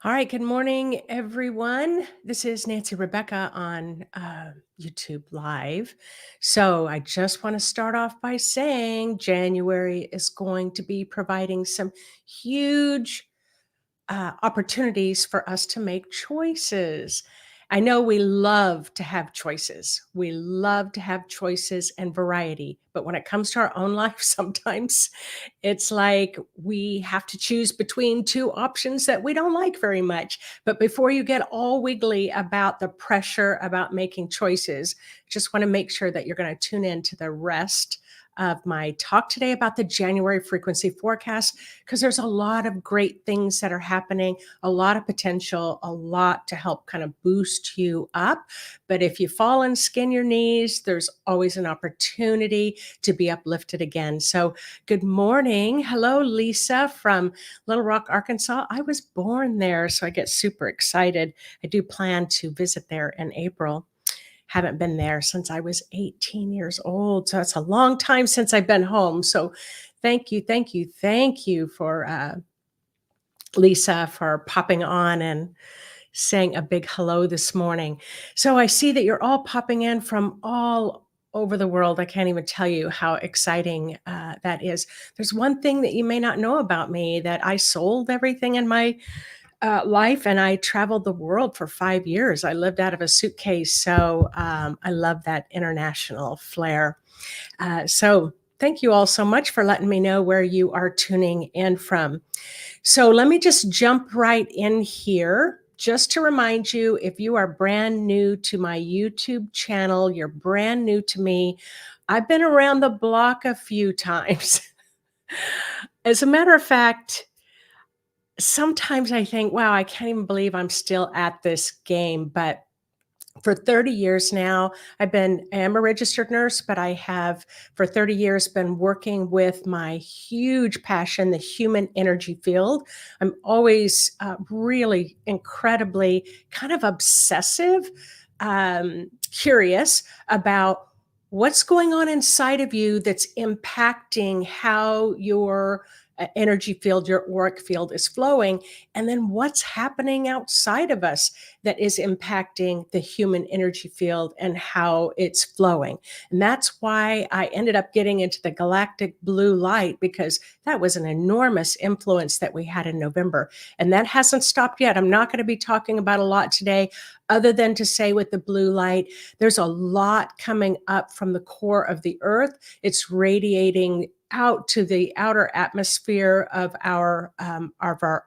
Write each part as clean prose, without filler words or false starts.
All right, good morning, everyone. This is Nancy Rebecca on YouTube Live. So, I just want to start off by saying January is going to be providing some huge opportunities for us to make choices. I know we love to have choices. We love to have choices and variety. But when it comes to our own life, sometimes it's like we have to choose between two options that we don't like very much. But before you get all wiggly about the pressure about making choices, just want to make sure that you're going to tune in to the rest of my talk today about the January frequency forecast, because there's a lot of great things that are happening, a lot of potential, a lot to help kind of boost you up. But if you fall and skin your knees, there's always an opportunity to be uplifted again. So, good morning. Hello, Lisa from Little Rock, Arkansas. I was born there, so I get super excited. I do plan to visit there in April. Haven't been there since I was 18 years old. So it's a long time since I've been home. So thank you for Lisa for popping on and saying a big hello this morning. So I see that you're all popping in from all over the world. I can't even tell you how exciting that is. There's one thing that you may not know about me, that I sold everything in my life and I traveled the world for 5 years. I lived out of a suitcase. So I love that international flair. So thank you all so much for letting me know where you are tuning in from. So let me just jump right in here. Just to remind you, if you are brand new to my YouTube channel, you're brand new to me, I've been around the block a few times. As a matter of fact, sometimes I think, wow, I can't even believe I'm still at this game. But for 30 years now, I am a registered nurse, but I have for 30 years been working with my huge passion, the human energy field. I'm always really incredibly kind of obsessive, curious about what's going on inside of you that's impacting how your energy field, your auric field is flowing, and then what's happening outside of us that is impacting the human energy field and how it's flowing. And that's why I ended up getting into the galactic blue light, because that was an enormous influence that we had in November. And that hasn't stopped yet. I'm not going to be talking about a lot today, other than to say with the blue light, there's a lot coming up from the core of the earth. It's radiating out to the outer atmosphere of our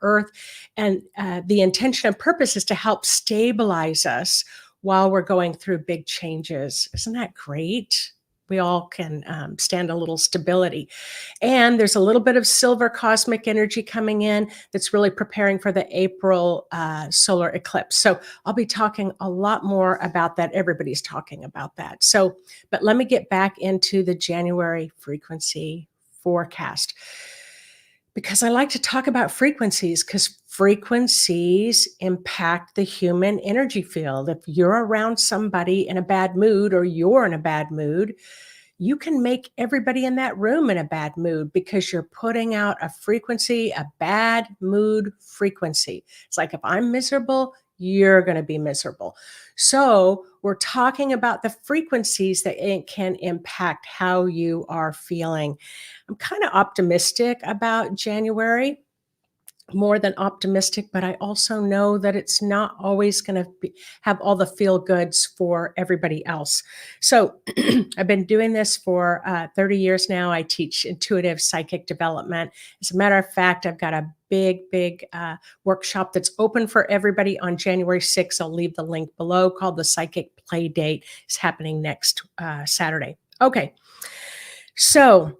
earth, and the intention and purpose is to help stabilize us while we're going through big changes. Isn't that great? We all can stand a little stability. And there's a little bit of silver cosmic energy coming in that's really preparing for the April solar eclipse. So I'll be talking a lot more about that. Everybody's talking about that. So, but let me get back into the January frequency forecast, because I like to talk about frequencies, because frequencies impact the human energy field. If you're around somebody in a bad mood, or you're in a bad mood, you can make everybody in that room in a bad mood, because you're putting out a frequency, a bad mood frequency. It's like, if I'm miserable, you're going to be miserable. So we're talking about the frequencies that it can impact how you are feeling. I'm kind of optimistic about January, more than optimistic, but I also know that it's not always going to have all the feel goods for everybody else. So I've been doing this for 30 years now. I teach intuitive psychic development. As a matter of fact, I've got a big workshop that's open for everybody on January 6th. I'll leave the link below, called the Psychic Play Date. It's happening next Saturday. Okay, so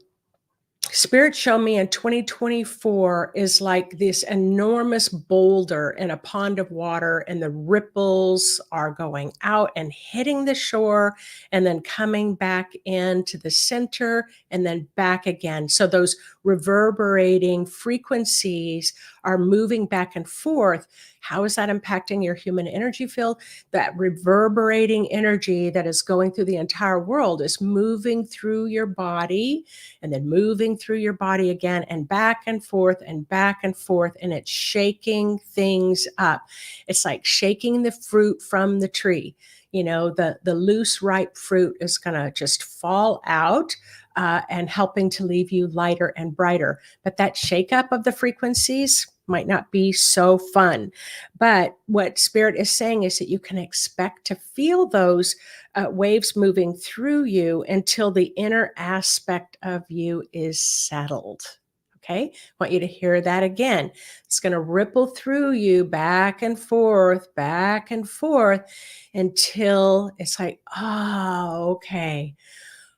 Spirit showed me in 2024 is like this enormous boulder in a pond of water, and the ripples are going out and hitting the shore and then coming back into the center and then back again. So those reverberating frequencies are moving back and forth. How is that impacting your human energy field? That reverberating energy that is going through the entire world is moving through your body and then moving through your body again, and back and forth and back and forth, and it's shaking things up. It's like shaking the fruit from the tree. The loose ripe fruit is going to just fall out, and helping to leave you lighter and brighter. But that shakeup of the frequencies might not be so fun. But what Spirit is saying is that you can expect to feel those waves moving through you until the inner aspect of you is settled. Okay, I want you to hear that again. It's going to ripple through you back and forth, until it's like, oh, okay.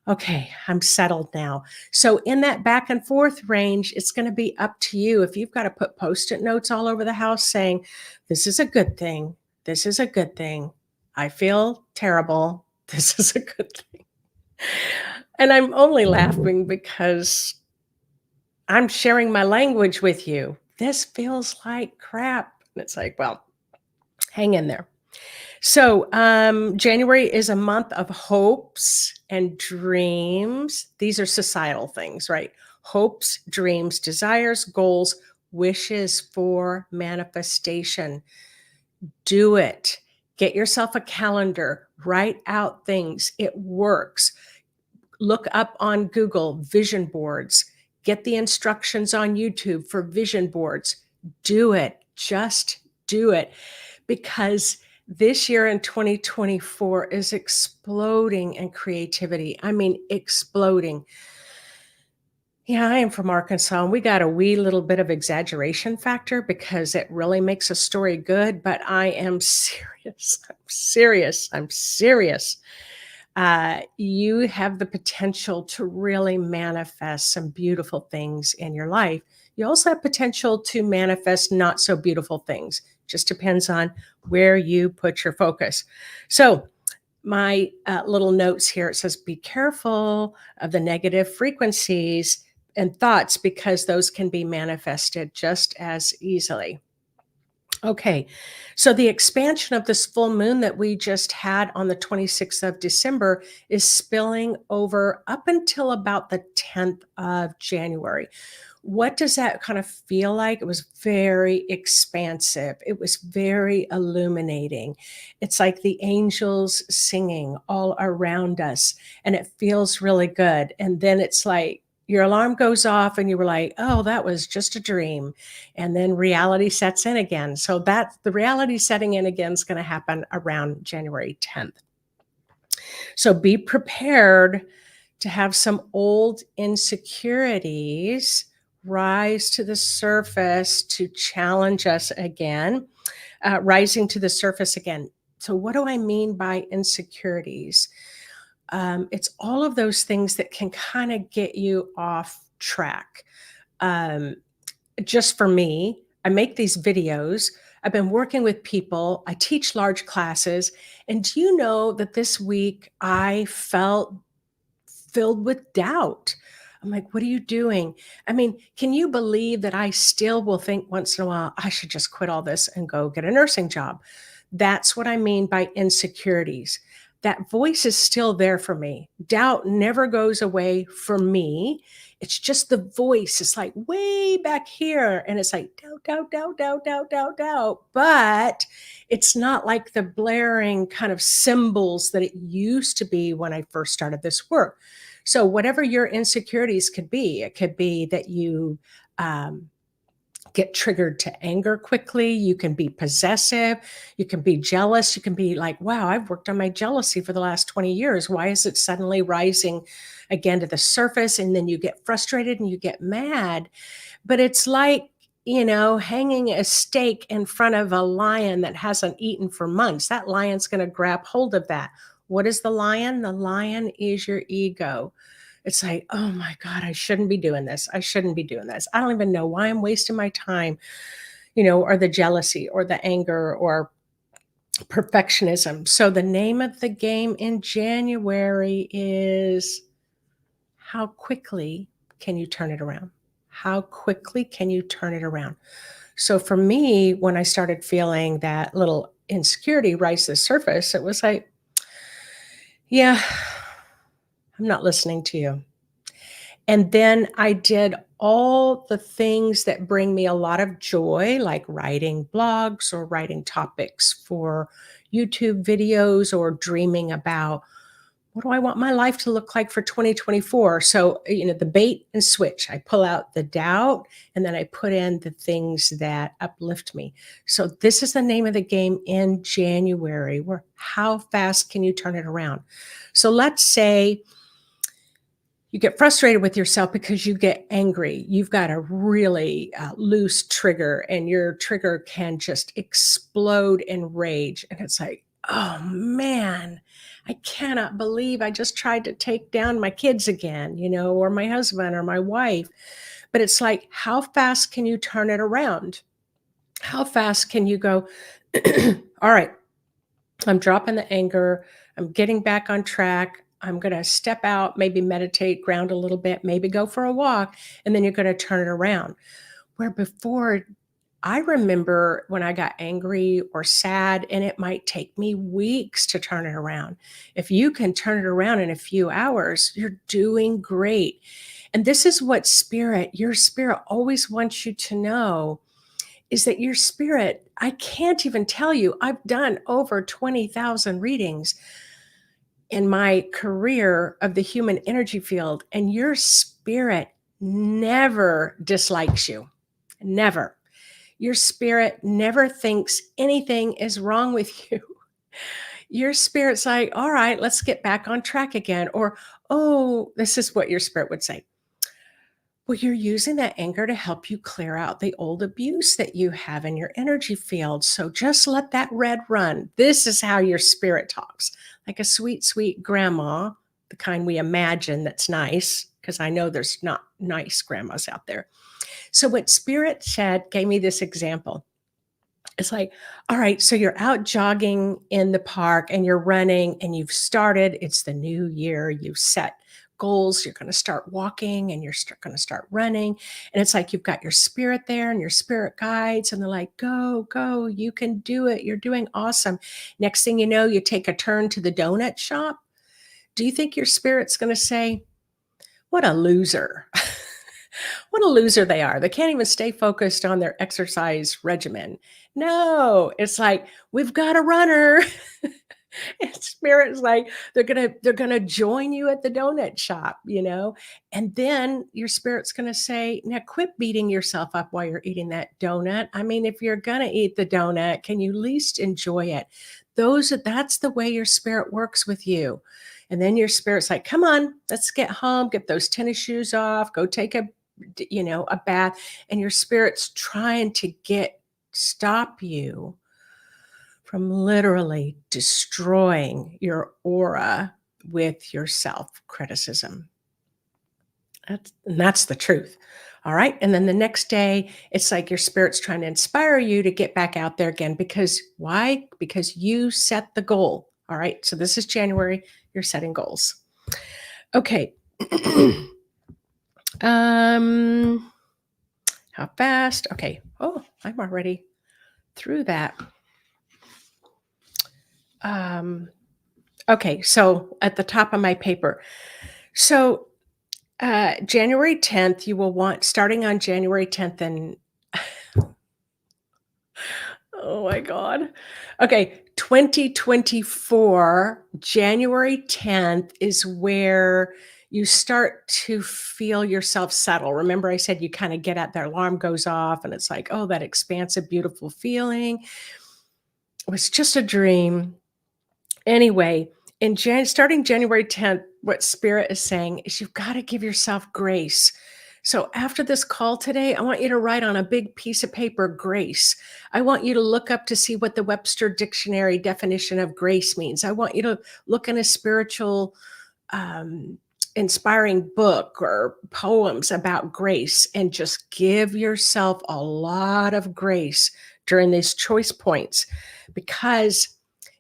Okay, I'm settled now. So, in that back and forth range, it's going to be up to you. If you've got to put post it notes all over the house saying, this is a good thing. This is a good thing. I feel terrible. This is a good thing. And I'm only laughing because I'm sharing my language with you. This feels like crap. And it's like, well, hang in there. So, January is a month of hopes and dreams. These are societal things, right? Hopes, dreams, desires, goals, wishes for manifestation. Do it. Get yourself a calendar, write out things. It works. Look up on Google vision boards. Get the instructions on YouTube for vision boards. Do it. Just do it. Because this year in 2024 is exploding in creativity. I mean, exploding. Yeah, I am from Arkansas, and we got a wee little bit of exaggeration factor because it really makes a story good, but I am serious. I'm serious. I'm serious. You have the potential to really manifest some beautiful things in your life. You also have potential to manifest not so beautiful things. Just depends on where you put your focus. So, my little notes here, it says, be careful of the negative frequencies and thoughts because those can be manifested just as easily. Okay, so the expansion of this full moon that we just had on the 26th of December is spilling over up until about the 10th of January. What does that kind of feel like? It was very expansive. It was very illuminating. It's like the angels singing all around us, and it feels really good. And then it's like your alarm goes off, and you were like, oh, that was just a dream. And then reality sets in again. So that the reality setting in again is going to happen around January 10th. So be prepared to have some old insecurities rise to the surface to challenge us again, rising to the surface again. So, what do I mean by insecurities? It's all of those things that can kind of get you off track. Um, just for me, I make these videos. I've been working with people. I teach large classes. And do you know that this week I felt filled with doubt? I'm like, what are you doing? I mean, can you believe that I still will think once in a while, I should just quit all this and go get a nursing job? That's what I mean by insecurities. That voice is still there for me. Doubt never goes away for me. It's just the voice. It's like way back here. And it's like doubt, doubt, doubt, doubt, doubt, doubt, doubt. But it's not like the blaring kind of cymbals that it used to be when I first started this work. So, whatever your insecurities could be, it could be that you get triggered to anger quickly. You can be possessive. You can be jealous. You can be like, wow, I've worked on my jealousy for the last 20 years. Why is it suddenly rising again to the surface? And then you get frustrated and you get mad. But it's like, hanging a steak in front of a lion that hasn't eaten for months. That lion's going to grab hold of that. What is the lion? The lion is your ego. It's like, oh my God, I shouldn't be doing this. I shouldn't be doing this. I don't even know why I'm wasting my time, or the jealousy or the anger or perfectionism. So the name of the game in January is how quickly can you turn it around? How quickly can you turn it around? So for me, when I started feeling that little insecurity rise to the surface, it was like, yeah, I'm not listening to you. And then I did all the things that bring me a lot of joy, like writing blogs or writing topics for YouTube videos or dreaming about what do I want my life to look like for 2024? So, the bait and switch. I pull out the doubt and then I put in the things that uplift me. So, this is the name of the game in January, where how fast can you turn it around? So, let's say you get frustrated with yourself because you get angry. You've got a really loose trigger, and your trigger can just explode in rage. And it's like, oh man, I cannot believe I just tried to take down my kids again, or my husband or my wife. But it's like, how fast can you turn it around? How fast can you go, all right, I'm dropping the anger. I'm getting back on track. I'm going to step out, maybe meditate, ground a little bit, maybe go for a walk, and then you're going to turn it around. Where before, I remember when I got angry or sad, and it might take me weeks to turn it around. If you can turn it around in a few hours, you're doing great. And this is what your spirit always wants you to know is that your spirit, I can't even tell you, I've done over 20,000 readings in my career of the human energy field, and your spirit never dislikes you. Never. Your spirit never thinks anything is wrong with you. Your spirit's like, all right, let's get back on track again. Or, oh, this is what your spirit would say. Well, you're using that anger to help you clear out the old abuse that you have in your energy field. So just let that red run. This is how your spirit talks, like a sweet, sweet grandma, the kind we imagine that's nice, because I know there's not nice grandmas out there. So, what spirit said gave me this example. It's like, all right, so you're out jogging in the park and you're running and you've started, it's the new year, you've set goals, you're going to start walking and you're going to start running. And it's like you've got your spirit there and your spirit guides, and they're like, go, go, you can do it. You're doing awesome. Next thing you know, you take a turn to the donut shop. Do you think your spirit's going to say, what a loser? What a loser they are. They can't even stay focused on their exercise regimen. No, it's like, we've got a runner. And spirit's like, they're gonna join you at the donut shop. And then your spirit's gonna say, now quit beating yourself up while you're eating that donut. I mean, if you're gonna eat the donut, can you at least enjoy it? That's the way your spirit works with you. And then your spirit's like, come on, let's get home, get those tennis shoes off, go take a bath. And your spirit's trying to stop you from literally destroying your aura with your self criticism. That's the truth. All right. And then the next day, it's like your spirit's trying to inspire you to get back out there again. Because why? Because you set the goal. All right. So this is January. You're setting goals. Okay. How fast? Okay. Oh, I'm already through that. Okay, so at the top of my paper. So January 10th, you will want, starting on January 10th, and oh my God. Okay, 2024, January 10th is where you start to feel yourself settle. Remember, I said you kind of get at their alarm goes off, and it's like, oh, that expansive, beautiful feeling. It was just a dream. Anyway, starting January 10th, what Spirit is saying is you've got to give yourself grace. So after this call today, I want you to write on a big piece of paper, grace. I want you to look up to see what the Webster Dictionary definition of grace means. I want you to look in a spiritual, inspiring book or poems about grace, and just give yourself a lot of grace during these choice points, because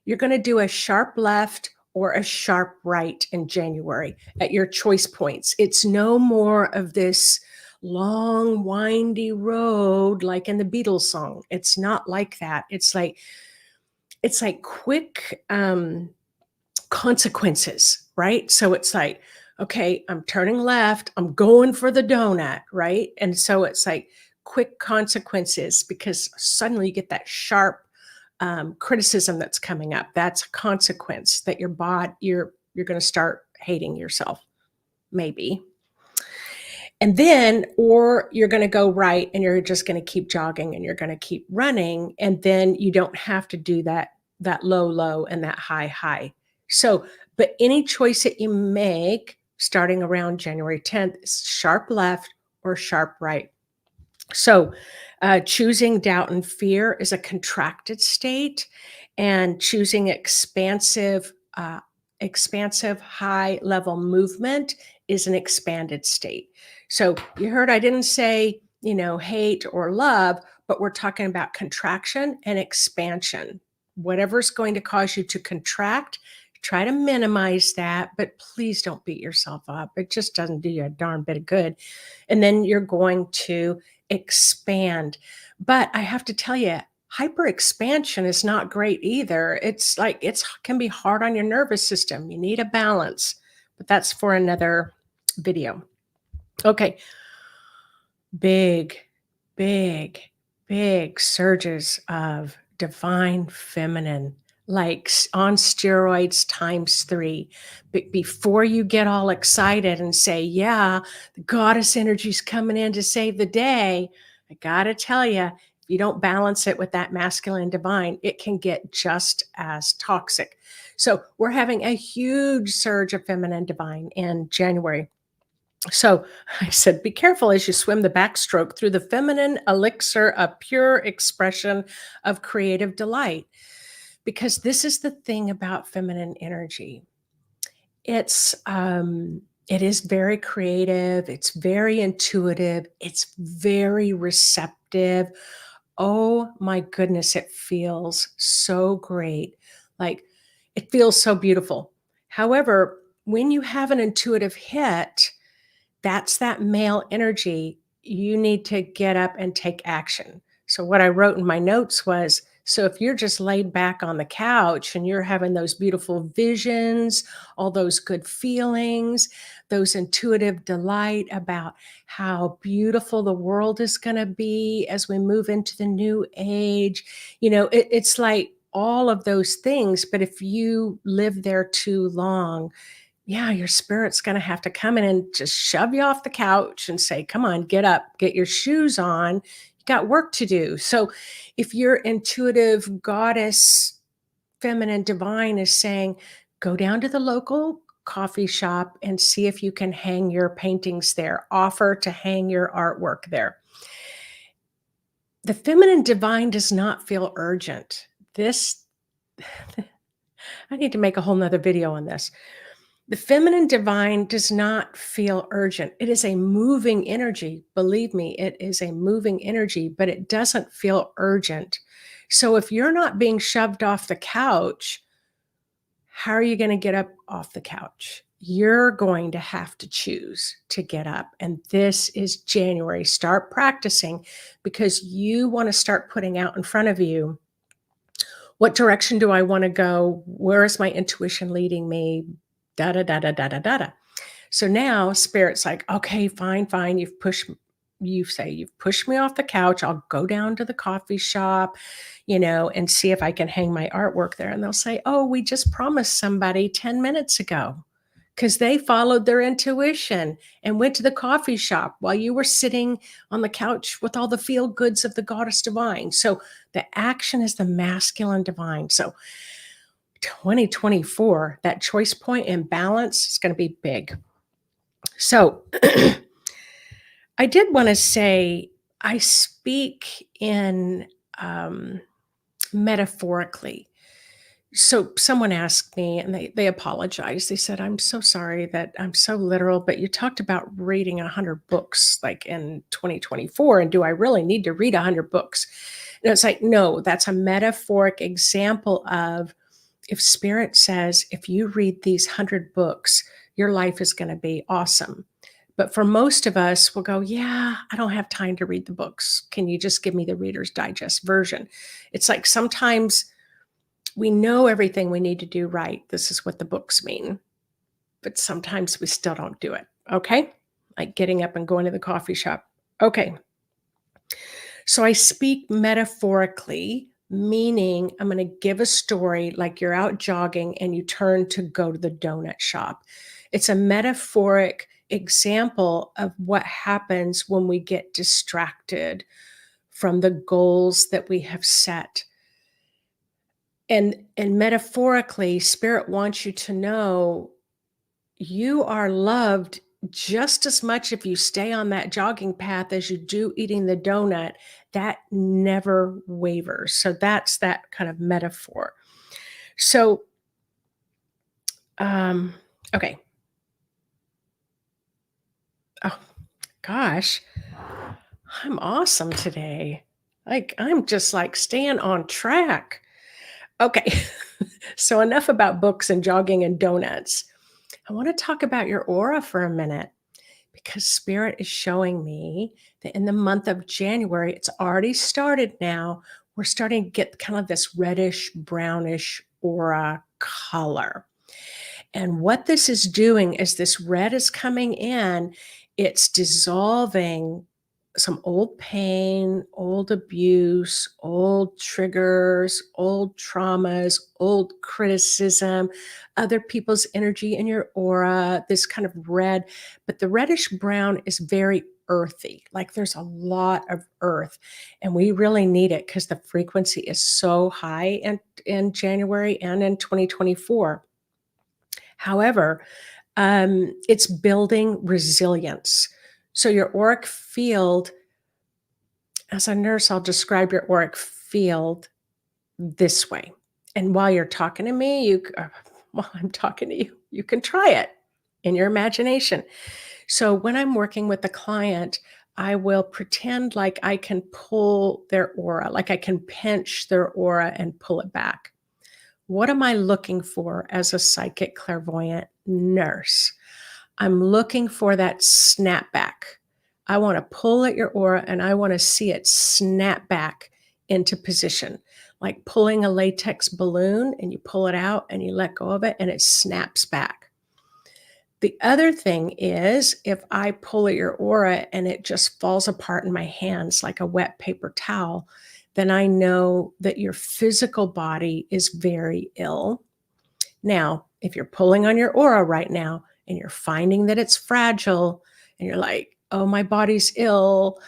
you're going to do a sharp left or a sharp right in January at your choice points. It's no more of this long, windy road like in the Beatles song. It's not like that. It's like quick consequences, right? So it's like, Okay, I'm turning left, I'm going for the donut, right? And so it's like quick consequences because suddenly you get that sharp criticism that's coming up. That's a consequence that you're going to start hating yourself, maybe. And then, or you're going to go right and you're just going to keep jogging and you're going to keep running. And then you don't have to do that low, low and that high, high. So, but any choice that you make starting around January 10th is sharp left or sharp right. So, choosing doubt and fear is a contracted state, and choosing expansive, high level movement is an expanded state. So, you heard I didn't say, hate or love, but we're talking about contraction and expansion. Whatever's going to cause you to contract, try to minimize that, but please don't beat yourself up. It just doesn't do you a darn bit of good. And then you're going to expand. But I have to tell you, hyper expansion is not great either. It's like it's can be hard on your nervous system. You need a balance, but that's for another video. Okay, big, big, big surges of divine feminine, like on steroids times three. But before you get all excited and say, yeah, the goddess energy's coming in to save the day, I gotta tell you, if you don't balance it with that masculine divine, it can get just as toxic. So we're having a huge surge of feminine divine in January. So I said, be careful as you swim the backstroke through the feminine elixir of pure expression of creative delight. Because this is the thing about feminine energy. It is very creative, it's very intuitive, it's very receptive. Oh my goodness, it feels so great. Like it feels so beautiful. However, when you have an intuitive hit, that's that male energy. You need to get up and take action. So, what I wrote in my notes was so if you're just laid back on the couch and you're having those beautiful visions, all those good feelings, those intuitive delight about how beautiful the world is going to be as we move into the new age, it's like all of those things. But if you live there too long, yeah, your spirit's gonna have to come in and just shove you off the couch and say, "Come on, get up, get your shoes on. You got work to do." So, if your intuitive goddess, feminine divine is saying, "Go down to the local coffee shop and see if you can hang your paintings there. Offer to hang your artwork there." The feminine divine does not feel urgent. This I need to make a whole nother video on this. The feminine divine does not feel urgent. It is a moving energy. Believe me, it is a moving energy, but it doesn't feel urgent. So if you're not being shoved off the couch, how are you going to get up off the couch? You're going to have to choose to get up. And this is January. Start practicing because you want to start putting out in front of you, what direction do I want to go? Where is my intuition leading me? Da da da da da da da. So now spirit's like, okay, fine, fine. You've pushed me off the couch. I'll go down to the coffee shop, and see if I can hang my artwork there. And they'll say, oh, we just promised somebody 10 minutes ago because they followed their intuition and went to the coffee shop while you were sitting on the couch with all the feel goods of the goddess divine. So the action is the masculine divine. So 2024, that choice point and balance is going to be big. So I did want to say I speak in metaphorically. So someone asked me and they apologized. They said, I'm so sorry that I'm so literal, but you talked about reading 100 books like in 2024. And do I really need to read 100 books? And it's like, no, that's a metaphoric example of if spirit says, if you read these 100 books, your life is going to be awesome. But for most of us, we'll go, yeah, I don't have time to read the books. Can you just give me the Reader's Digest version? It's like sometimes we know everything we need to do right. This is what the books mean. but sometimes we still don't do it. Okay. Like getting up and going to the coffee shop. Okay. So I speak metaphorically, meaning I'm going to give a story like you're out jogging and you turn to go to the donut shop. It's a metaphoric example of what happens when we get distracted from the goals that we have set. And metaphorically, spirit wants you to know you are loved just as much if you stay on that jogging path as you do eating the donut. That never wavers. So that's that kind of metaphor. So, um, okay. Oh gosh, I'm awesome today. Like I'm just like staying on track. Okay. So enough about books and jogging and donuts. I want to talk about your aura for a minute, because spirit is showing me that in the month of January, it's already started now. We're starting to get kind of this reddish, brownish aura color. And what this is doing as this red is coming in, it's dissolving some old pain, old abuse, old triggers, old traumas, old criticism, other people's energy in your aura, this kind of red. But the reddish brown is very earthy. Like there's a lot of earth, and we really need it because the frequency is so high in January and in 2024. However, it's building resilience. So your auric field, as a nurse, I'll describe your auric field this way. And while you're talking to me, while I'm talking to you, you can try it in your imagination. So when I'm working with a client, I will pretend like I can pull their aura, like I can pinch their aura and pull it back. What am I looking for as a psychic clairvoyant nurse? I'm looking for that snapback. I want to pull at your aura and I want to see it snap back into position, like pulling a latex balloon and you pull it out and you let go of it and it snaps back. The other thing is if I pull at your aura and it just falls apart in my hands like a wet paper towel, then I know that your physical body is very ill. Now, if you're pulling on your aura right now and you're finding that it's fragile and you're like, oh, my body's ill,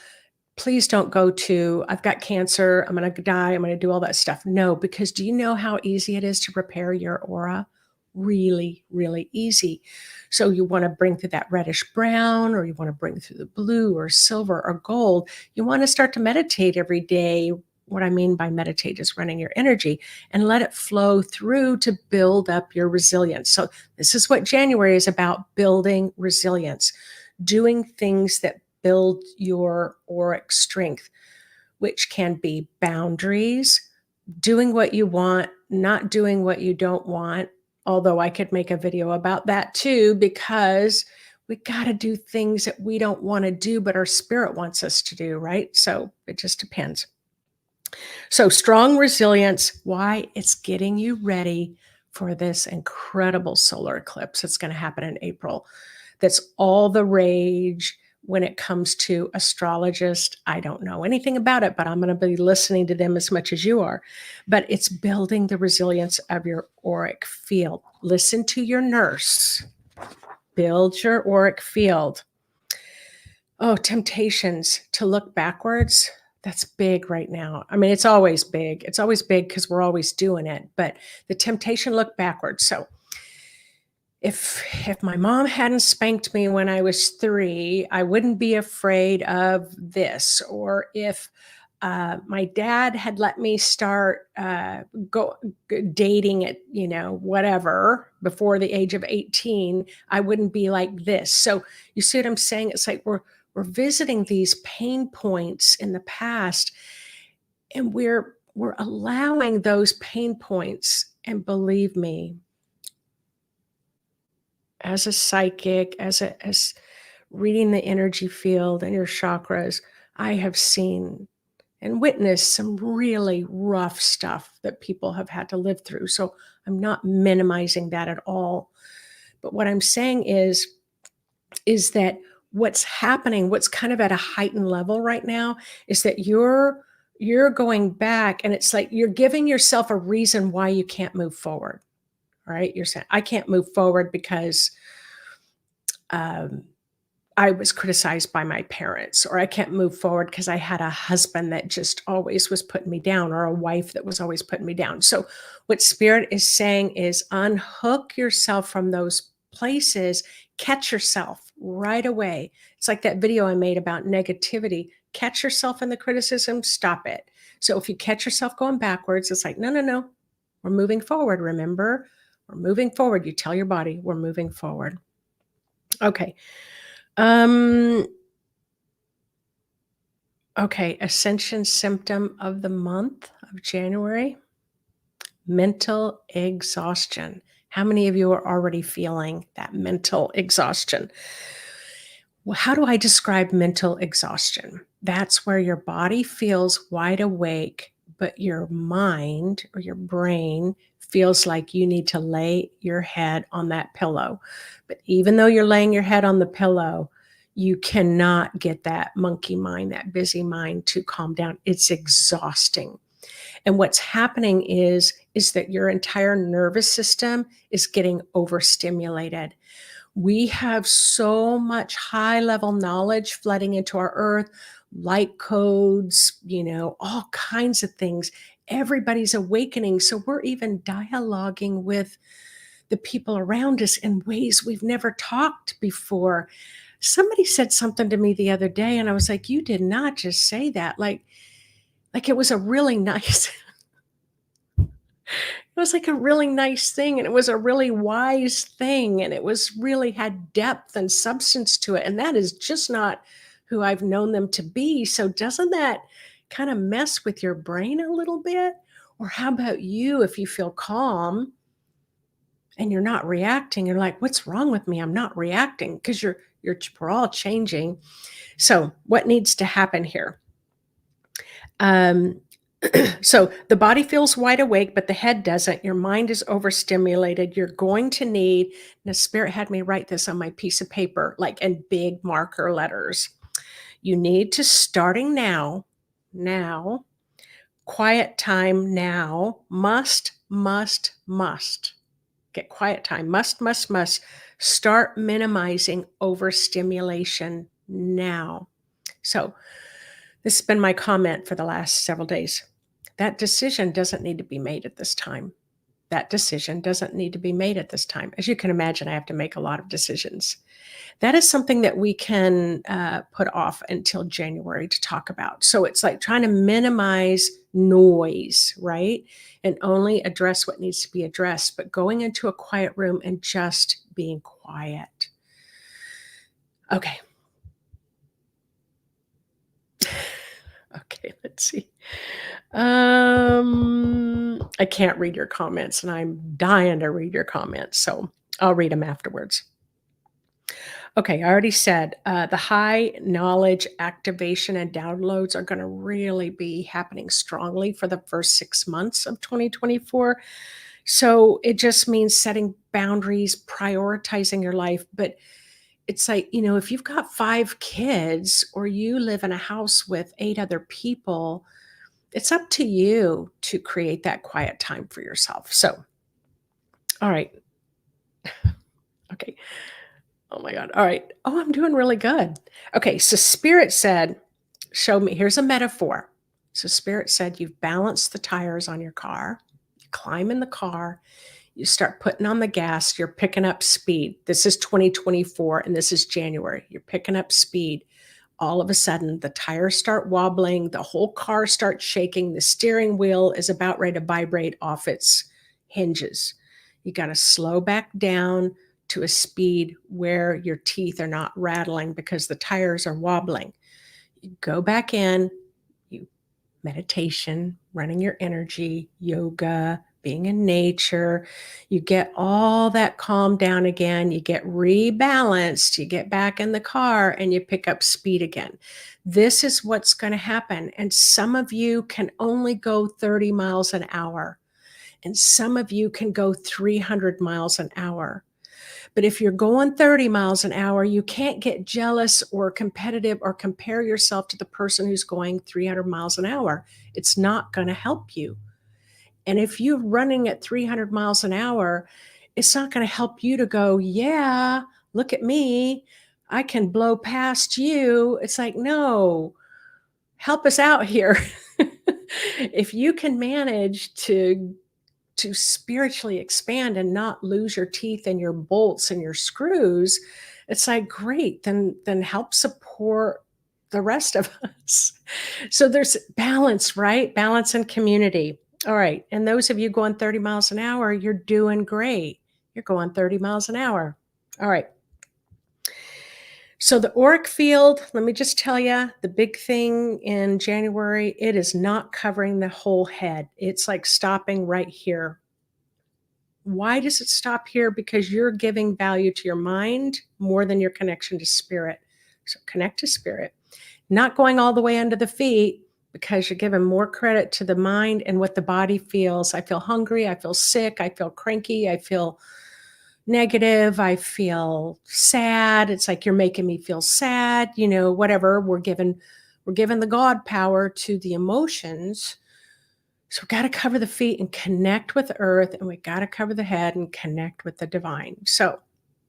please don't go to, I've got cancer, I'm going to die, I'm going to do all that stuff. No, because do you know how easy it is to repair your aura? Really, really easy. So you want to bring through that reddish brown, or you want to bring through the blue or silver or gold. You want to start to meditate every day. What I mean by meditate is running your energy and let it flow through to build up your resilience. So this is what January is about, building resilience, doing things that build your auric strength, which can be boundaries, doing what you want, not doing what you don't want. Although I could make a video about that too, because we got to do things that we don't want to do, but our spirit wants us to do, right? So it just depends. So strong resilience, why? It's getting you ready for this incredible solar eclipse that's going to happen in April. That's all the rage when it comes to astrologists. I don't know anything about it, but I'm going to be listening to them as much as you are. But it's building the resilience of your auric field. Listen to your nurse. Build your auric field. Oh, temptations to look backwards. That's big right now. I mean, it's always big. It's always big because we're always doing it. But the temptation to look backwards. So if my mom hadn't spanked me when I was 3, I wouldn't be afraid of this. Or if my dad had let me start dating at, whatever, before the age of 18, I wouldn't be like this. So you see what I'm saying? It's like we're visiting these pain points in the past, and we're allowing those pain points. And believe me, as a psychic, as reading the energy field and your chakras, I have seen and witnessed some really rough stuff that people have had to live through. So I'm not minimizing that at all. But what I'm saying is that what's happening, what's kind of at a heightened level right now, is that you're going back, and it's like you're giving yourself a reason why you can't move forward. All right. You're saying, I can't move forward because um, I was criticized by my parents, or I can't move forward because I had a husband that just always was putting me down, or a wife that was always putting me down. So, what Spirit is saying is unhook yourself from those places, catch yourself right away. It's like that video I made about negativity. Catch yourself in the criticism, stop it. So, if you catch yourself going backwards, it's like, no, no, no, we're moving forward. Remember, we're moving forward. You tell your body, we're moving forward. Okay. Um, okay, ascension symptom of the month of January, mental exhaustion. How many of you are already feeling that mental exhaustion? Well, how do I describe mental exhaustion? That's where your body feels wide awake, but your mind or your brain feels like you need to lay your head on that pillow. But even though you're laying your head on the pillow, you cannot get that monkey mind, that busy mind to calm down. It's exhausting. And what's happening is that your entire nervous system is getting overstimulated. We have so much high level knowledge flooding into our earth, light codes, all kinds of things. Everybody's awakening. So we're even dialoguing with the people around us in ways we've never talked before. Somebody said something to me the other day, and I was like, you did not just say that. Like it was a really nice, it was like a really nice thing, and it was a really wise thing, and it was really had depth and substance to it. And that is just not who I've known them to be. So doesn't that kind of mess with your brain a little bit? Or how about you, if you feel calm and you're not reacting, you're like, what's wrong with me? I'm not reacting, because we're all changing. So what needs to happen here? So the body feels wide awake, but the head doesn't. Your mind is overstimulated. You're going to need, the Spirit had me write this on my piece of paper, like in big marker letters. You need to, starting now, quiet time now, must, get quiet time, must, start minimizing overstimulation now. So this has been my comment for the last several days. That decision doesn't need to be made at this time. That decision doesn't need to be made at this time. As you can imagine, I have to make a lot of decisions. That is something that we can put off until January to talk about. So it's like trying to minimize noise, right? And only address what needs to be addressed, but going into a quiet room and just being quiet. Okay. Okay, let's see. I can't read your comments, and I'm dying to read your comments, so I'll read them afterwards. Okay, I already said the high knowledge activation and downloads are going to really be happening strongly for the first 6 months of 2024. So it just means setting boundaries, prioritizing your life. But it's like, if you've got 5 kids or you live in a house with 8 other people, it's up to you to create that quiet time for yourself. So, all right. Okay. Oh my God. All right. Oh, I'm doing really good. Okay. So Spirit said, show me, here's a metaphor. So Spirit said, you've balanced the tires on your car, you climb in the car, you start putting on the gas, you're picking up speed. This is 2024 and this is January. You're picking up speed. All of a sudden, the tires start wobbling, the whole car starts shaking, the steering wheel is about ready to vibrate off its hinges. You got to slow back down to a speed where your teeth are not rattling because the tires are wobbling. You go back in, you meditation, running your energy, yoga, being in nature, you get all that calmed down again, you get rebalanced, you get back in the car and you pick up speed again. This is what's going to happen. And some of you can only go 30 miles an hour, and some of you can go 300 miles an hour. But if you're going 30 miles an hour, you can't get jealous or competitive or compare yourself to the person who's going 300 miles an hour. It's not going to help you. And if you're running at 300 miles an hour, it's not going to help you to go, yeah, look at me. I can blow past you. It's like, no, help us out here. If you can manage to spiritually expand and not lose your teeth and your bolts and your screws, it's like, great, then help support the rest of us. So there's balance, right? Balance and community. All right. And those of you going 30 miles an hour, you're doing great. You're going 30 miles an hour. All right. So the auric field, let me just tell you, the big thing in January, it is not covering the whole head. It's like stopping right here. Why does it stop here? Because you're giving value to your mind more than your connection to spirit. So connect to spirit. Not going all the way under the feet because you're giving more credit to the mind and what the body feels. I feel hungry. I feel sick. I feel cranky. I feel negative. I feel sad. It's like you're making me feel sad, whatever. We're given the God power to the emotions. So we got to cover the feet and connect with earth, and we got to cover the head and connect with the divine. So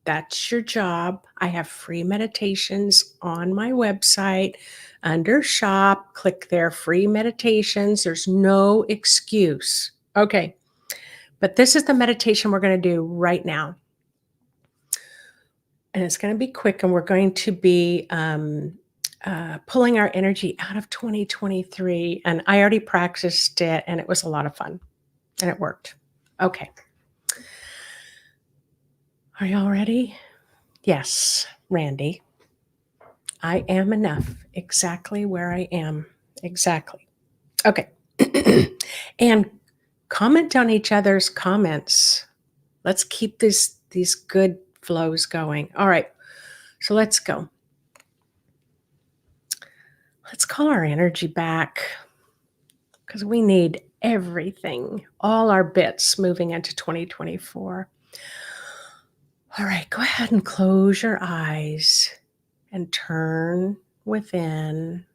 that's your job. I have free meditations on my website under shop. Click there, free meditations. There's no excuse. Okay. But this is the meditation we're going to do right now. And it's going to be quick, and we're going to be pulling our energy out of 2023. And I already practiced it, and it was a lot of fun, and it worked. Okay. Are y'all ready? Yes, Randy. I am enough exactly where I am. Exactly. Okay. And comment on each other's comments. Let's keep these good flows going. All right. So let's go. Let's call our energy back because we need everything, all our bits moving into 2024. All right, go ahead and close your eyes and turn within,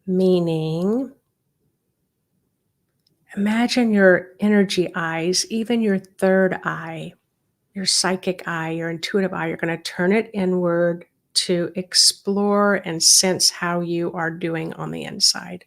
meaning imagine your energy eyes, even your third eye, your psychic eye, your intuitive eye, you're going to turn it inward to explore and sense how you are doing on the inside.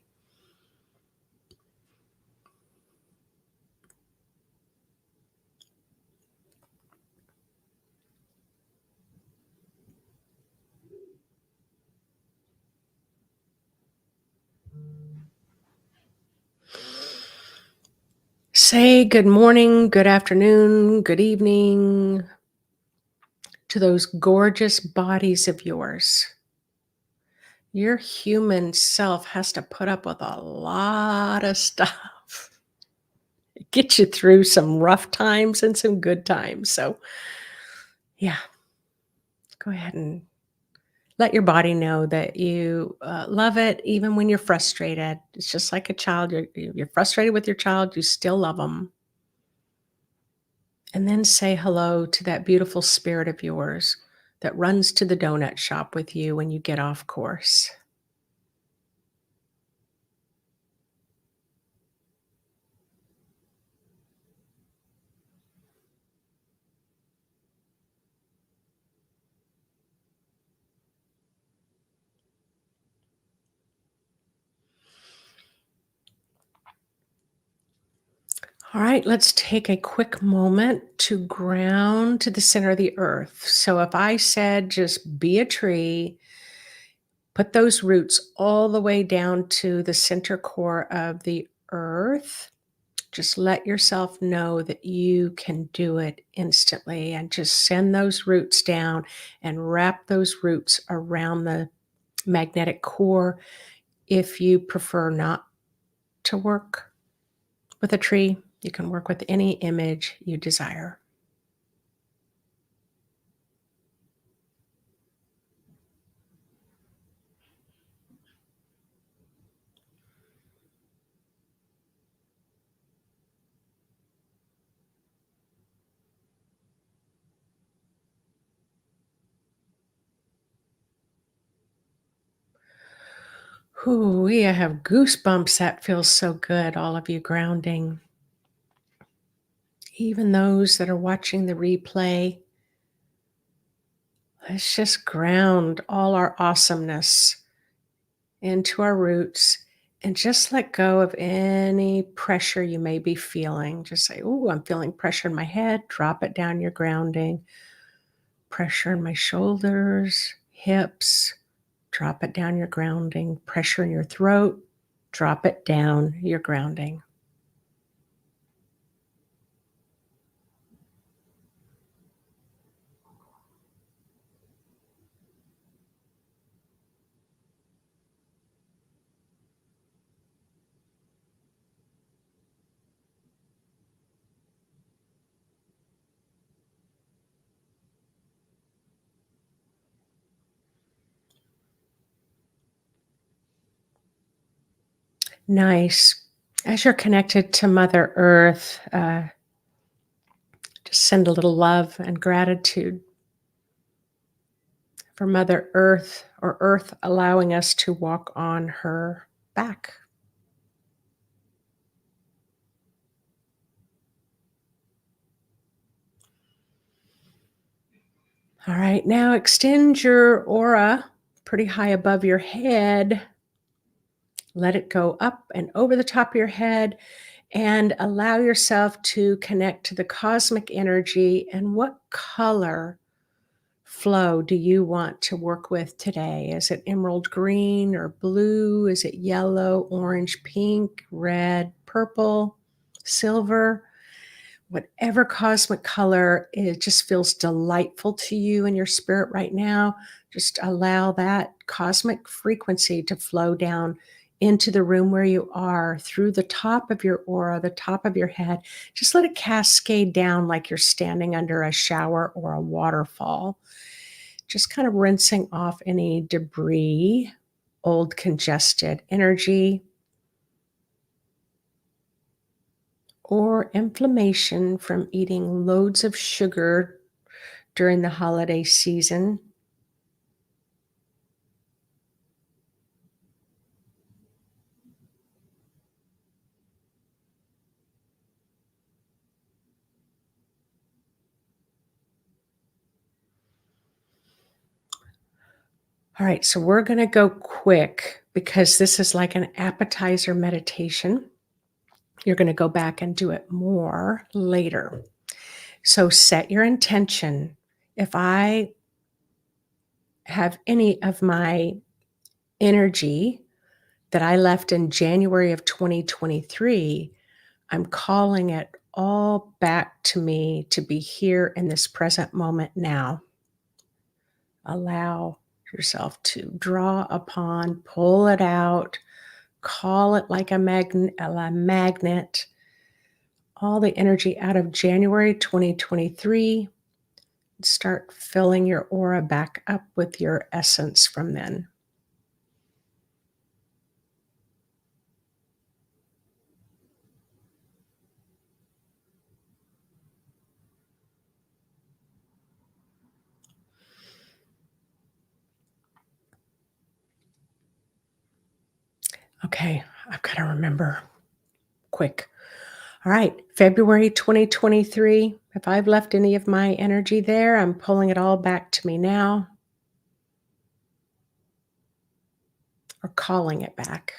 Say good morning, good afternoon, good evening to those gorgeous bodies of yours. Your human self has to put up with a lot of stuff. Get you through some rough times and some good times. So, yeah, go ahead and let your body know that you love it, even when you're frustrated. It's just like a child. You're frustrated with your child, you still love them. And then say hello to that beautiful spirit of yours that runs to the donut shop with you when you get off course. All right, let's take a quick moment to ground to the center of the earth. So if I said just be a tree, put those roots all the way down to the center core of the earth. Just let yourself know that you can do it instantly, and just send those roots down and wrap those roots around the magnetic core. If you prefer not to work with a tree, you can work with any image you desire. Ooh, I have goosebumps. That feels so good, all of you grounding. Even those that are watching the replay, let's just ground all our awesomeness into our roots and just let go of any pressure you may be feeling. Just say, "Ooh, I'm feeling pressure in my head." Drop it down, your grounding. Pressure in my shoulders, hips. Drop it down, your grounding. Pressure in your throat. Drop it down, your grounding. Nice. As you're connected to Mother Earth, just send a little love and gratitude for Mother Earth, or Earth allowing us to walk on her back. All right, now extend your aura pretty high above your head. Let it go up and over the top of your head and allow yourself to connect to the cosmic energy. And what color flow do you want to work with today? Is it emerald green or blue? Is it yellow, orange, pink, red, purple, silver? Whatever cosmic color, it just feels delightful to you in your spirit right now. Just allow that cosmic frequency to flow down into the room where you are, through the top of your aura, the top of your head. Just let it cascade down like you're standing under a shower or a waterfall. Just kind of rinsing off any debris, old congested energy, or inflammation from eating loads of sugar during the holiday season. All right, so we're going to go quick because this is like an appetizer meditation. You're going to go back and do it more later. So set your intention. If I have any of my energy that I left in January of 2023, I'm calling it all back to me to be here in this present moment now. Allow yourself to draw upon, pull it out, call it like a magnet, all the energy out of January 2023. Start filling your aura back up with your essence from then. Okay, I've got to remember quick. All right, February 2023. If I've left any of my energy there, I'm pulling it all back to me now, or calling it back.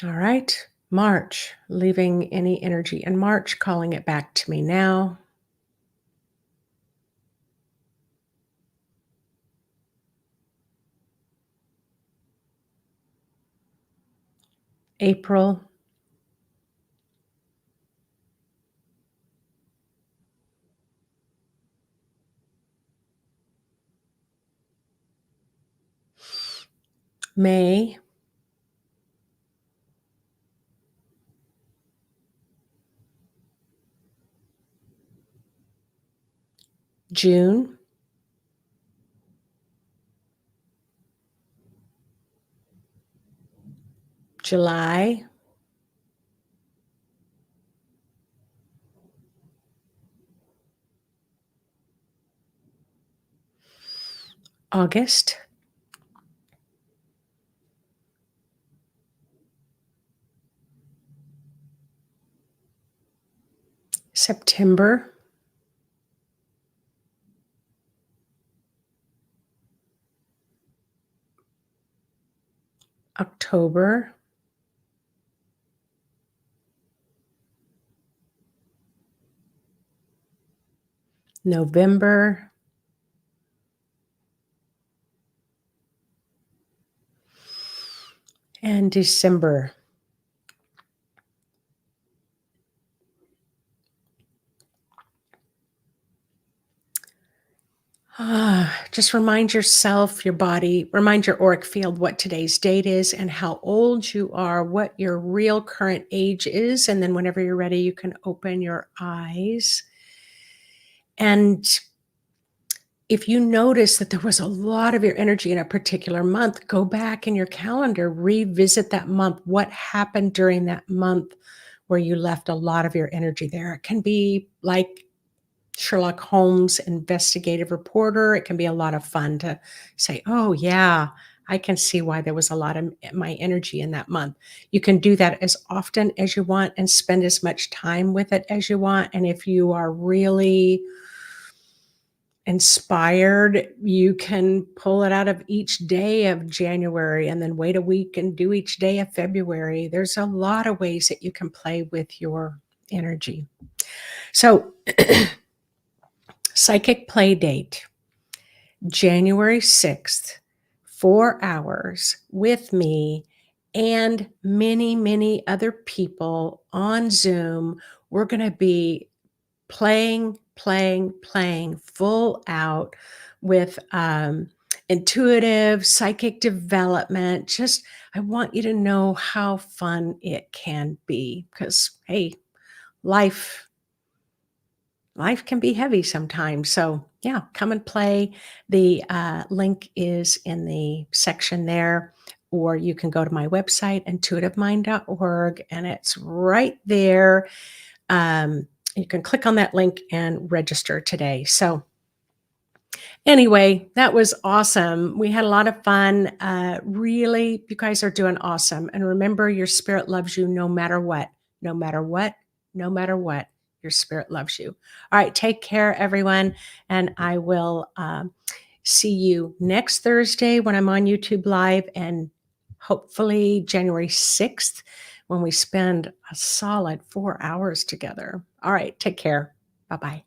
All right, March, leaving any energy in March, calling it back to me now. April, May, June, July, August, September, October, November, and December. Just remind yourself, your body, remind your auric field what today's date is and how old you are, what your real current age is. And then whenever you're ready, you can open your eyes. And if you notice that there was a lot of your energy in a particular month, go back in your calendar, revisit that month. What happened during that month where you left a lot of your energy there? It can be like Sherlock Holmes investigative reporter. It can be a lot of fun to say, oh, yeah, I can see why there was a lot of my energy in that month. You can do that as often as you want and spend as much time with it as you want. And if you are really inspired, you can pull it out of each day of January and then wait a week and do each day of February. There's a lot of ways that you can play with your energy. So, psychic play date, January 6th, 4 hours with me and many, many other people on Zoom. We're going to be playing full out with intuitive psychic development. Just, I want you to know how fun it can be because, hey, life can be heavy sometimes. So yeah, come and play. The link is in the section there, or you can go to my website, intuitivemind.org, and it's right there. You can click on that link and register today. So anyway, that was awesome. We had a lot of fun. Really, you guys are doing awesome. And remember, your spirit loves you no matter what, no matter what, no matter what. Your spirit loves you. All right, take care, everyone. And I will see you next Thursday when I'm on YouTube Live, and hopefully January 6th when we spend a solid 4 hours together. All right, take care. Bye-bye.